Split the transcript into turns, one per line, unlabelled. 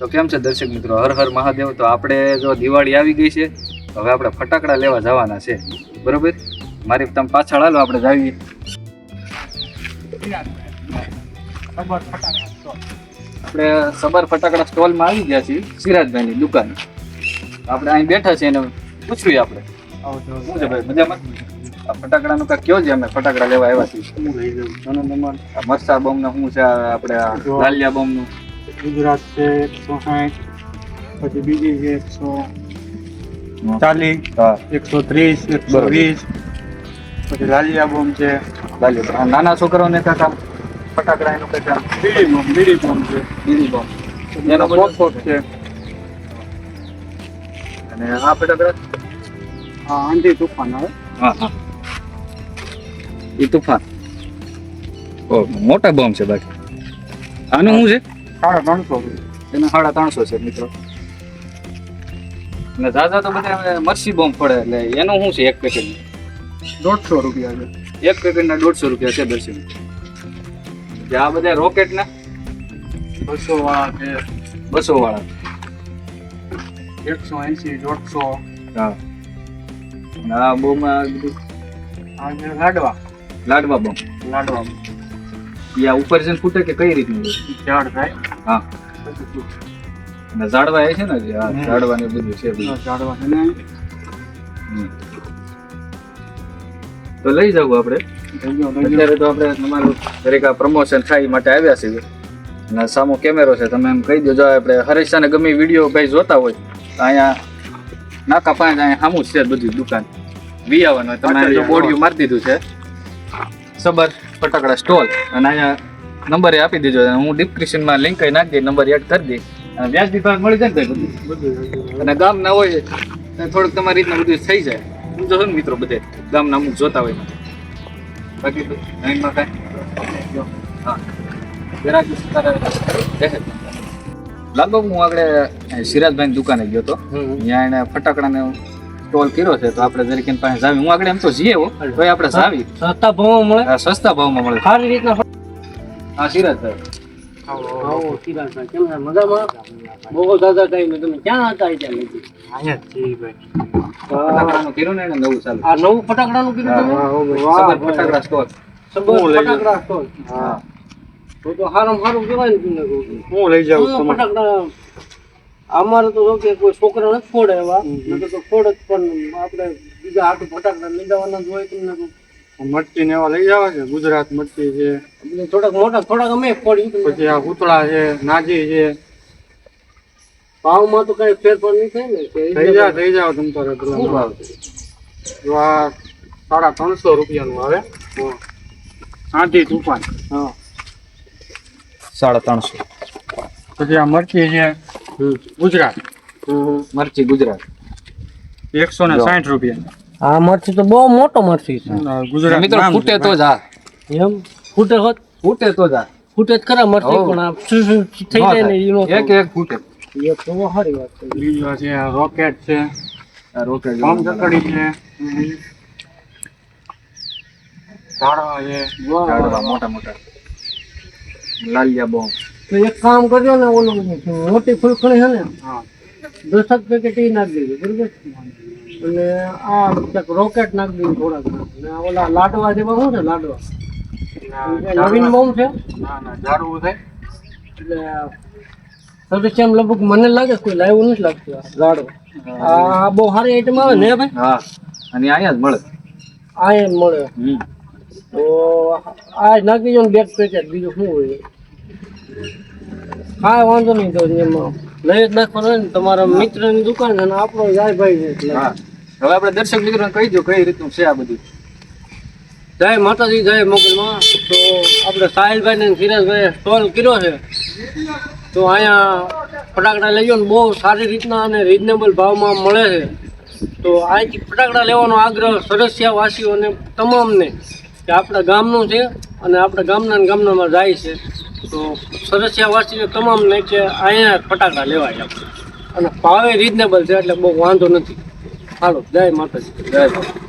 તો કેમ છે દર્શક મિત્રો, હર હર મહાદેવ। તો આપણે જો દિવાળી આવી ગઈ છે, હવે આપણે ફટાકડા લેવા જવાના છે, બરોબર? મારી તમે પાછળ હાલો, આપણે જાવીએ। આપણે સબર ફટાકડા સ્ટોલમાં આવી ગયા છીએ, સિરાજભાઈની દુકાન। આપણે અહીં બેઠા છીએ, એને પૂછ્યું આપણે શું છે ભાઈ, મજામાં? આ ફટાકડાનું કાંઈ કયો છે? અમે ફટાકડા લેવા આવ્યા છીએ। મરચા બોમ્બ નું શું છે? આપણે લાલિયા બોમ્બ નું
ગુજરાત છે 160, પછી બીજી છે 140,
હા
130, 120, પછી લાલિયા બોમ્બ છે,
લાલિયા નાના છોકરાઓને કાકા ફટાકડા એનું કંઈક
બીડી બોમ્બ છે,
બીડી બોમ્બ
એનો પોપકોર્ન છે,
અને આ ફટાકડા
હા આંધી તુફાન આવે,
હા હા એ તુફાન ઓ મોટા બોમ્બ છે। બાકી આનું શું છે?
350,
એના 350 છે મિત્રો। અને દાદા તો બધા મરસી બોમ્બ પડે, એટલે એનું શું છે? એક પેકેટ
150 રૂપિયા છે,
એક પેકેટના 150 રૂપિયા છે દર્શન। જે આ બધા રોકેટ ના
200 વાળા છે,
200 વાળા,
180, 150,
હા। અને આ બોમ્બ
આ છે લાડવા
બોમ્બ,
લાડવા
એ આ ઉપર છે ફૂટે કે કઈ રીતનું છે?
ઝાડ થાય,
હા, અને ઝાડવા એ છે ને, જે આ ઝાડવા ને બધું છે બધું।
ઝાડવા છે ને
તો લઈ જવું આપણે અત્યારે। તો આપણે તમારું દરેક આ પ્રમોશન થાય એ માટે આવ્યા છીએ, અને સામો કેમેરો છે, તમે એમ કહી દો। જો આપણે હરેશાને ગમે વિડીયો ભાઈ જોતા હોય તો અહીંયા નાકા પાંચ અહીંયા સામું જ છે બધી દુકાન, વી આવવાનું હોય। તમારે જો બોર્ડિયું મારી દીધું છે સબર ફટાકડા સ્ટોલ, અને અહીંયા નંબરે આપી દીધો, હું ડિસ્ક્રિપ્શનમાં લિંક નાખી દઈ, નંબર એડ કરી દઈ, અને વ્યાજબી ભાવ મળી જાય ને બધું। અને ગામ ના હોય તો થોડુંક તમારી રીતના બધું થઈ જાય, સમજો છો ને મિત્રો? બધે ગામના અમુક જોતા હોય, બાકી અહીંમાં કાંઈ હા જરાક લાગો। હું આગળ સિરાજભાઈની દુકાને ગયો હતો, ત્યાં એને ફટાકડાને સ્ટોલ કર્યો છે, તો આપણે જરીક એની પાસે જાવી। હું આગળ એમ તો જઈએ હો, તો આપણે જાવી,
સસ્તા ભાવમાં મળે,
સસ્તા ભાવમાં મળે
સારી રીતના।
હા સિરાજભાઈ,
આવો સિરાજભાઈ, કેમ છે? મજામાં? બહુ દાદા ટાઈમે તમે ક્યાં હતા? અહીંયા જ છીએ ભાઈ।
ફટાકડાનું કર્યું ને એને નવું ચાલુ,
આ નવું ફટાકડાનું કીધું તમે?
સબર ફટાકડા સ્ટોલ।
સબર ફટાકડા સ્ટોલ,
હા
તો હારામ હારું કહેવાય ને તમને કહું। હું લઈ જાઉં ફટાકડા? અમારે તો જો કે કોઈ છોકરા નથી ફોડે એવા, નકર તો ફોડ જ, પણ આપણે બીજા હાટું ફટાકડા લઈ જવાના જ હોય તમને કહું। મટકી ને એવા લઈ જવા છે, ગુજરાત મટકી છે, થોડાક મોટા, થોડાક અમે ફોડી, પછી આ પૂતળા છે, નાજી છે। ભાવમાં તો કઈ ફેરફાર નહીં થાય ને? થઈ જાવ તમ તારે। શું ભાવ છે? જો આ 350 રૂપિયાનું આવે, આંધી તુફાન, હા
350।
પછી આ મરચી છે ગુજરાત,
મરચી ગુજરાત
160 રૂપિયા।
આ મરચી તો બહુ મોટો મરચી છે
ગુજરાત
મિત્રો ફૂટે તો જ, હા
એમ ફૂટે હોત,
ફૂટે તો જ,
ફૂટે જ ખરા મરચી, પણ આ થઈ જાય ને એનો
એક એક ફૂટે।
એ તો સારી વાત છે।
બીજો છે રોકેટ છે,
આ રોકેટ
બોમ્બ ચકડી છે, ઝાડવા છે,
ઝાડવા મોટા મોટા, લાલિયા બોમ્બ।
તો એક કામ કરજો ને, ઓલું મોટી ફૂલખણી છે ને,
હા
10 પેકેટ એ નાખી દેજો, બરોબર? અને આ ક્યાંક રોકેટ નાખી દેજો થોડાક, અને ઓલા લાડવા જેવા શું છે લાડવા, નવીન બોમ્બ છે,
ના ના ઝાડવું છે,
એટલે સદસ્ય લગભગ મને લાગે કોઈ લાવ્યું નથી લાગતું આ લાડવા। આ બહુ સારી આઈટમ આવે ને ભાઈ?
હા, અને અહીંયા જ મળે,
આ એમ મળે, તો આ નાખી દો ને 2 પેકેટ, બીજું શું હોય? હા વાંધો નહીં, તો એમાં લઈ જ નાખવાનો હોય ને, તમારા મિત્રની દુકાન છે ને આપણો જાય ભાઈ છે એટલે।
હા, હવે આપણે દર્શક મિત્રોને કહી દો કઈ રીતનું છે આ બધું।
જય માતાજી, જય મોગલમાં। તો આપણે સાહિલભાઈ ને સિરાજભાઈ સ્ટોલ કર્યો છે, તો અહીંયા ફટાકડા લઈ જાઓ ને બહુ સારી રીતના અને રિઝનેબલ ભાવમાં મળે છે। તો અહીંથી ફટાકડા લેવાનો આગ્રહ સરસિયાવાસીઓને તમામને, કે આપણા ગામનું છે અને આપણા ગામનામાં જાય છે, તો સરસિયાવાસીને તમામને કે અહીંયા ફટાકડા લેવાય આપણે, અને ભાવે રિઝનેબલ છે, એટલે બહુ વાંધો નથી। હાલો, જય માતાજી,
જય માતા।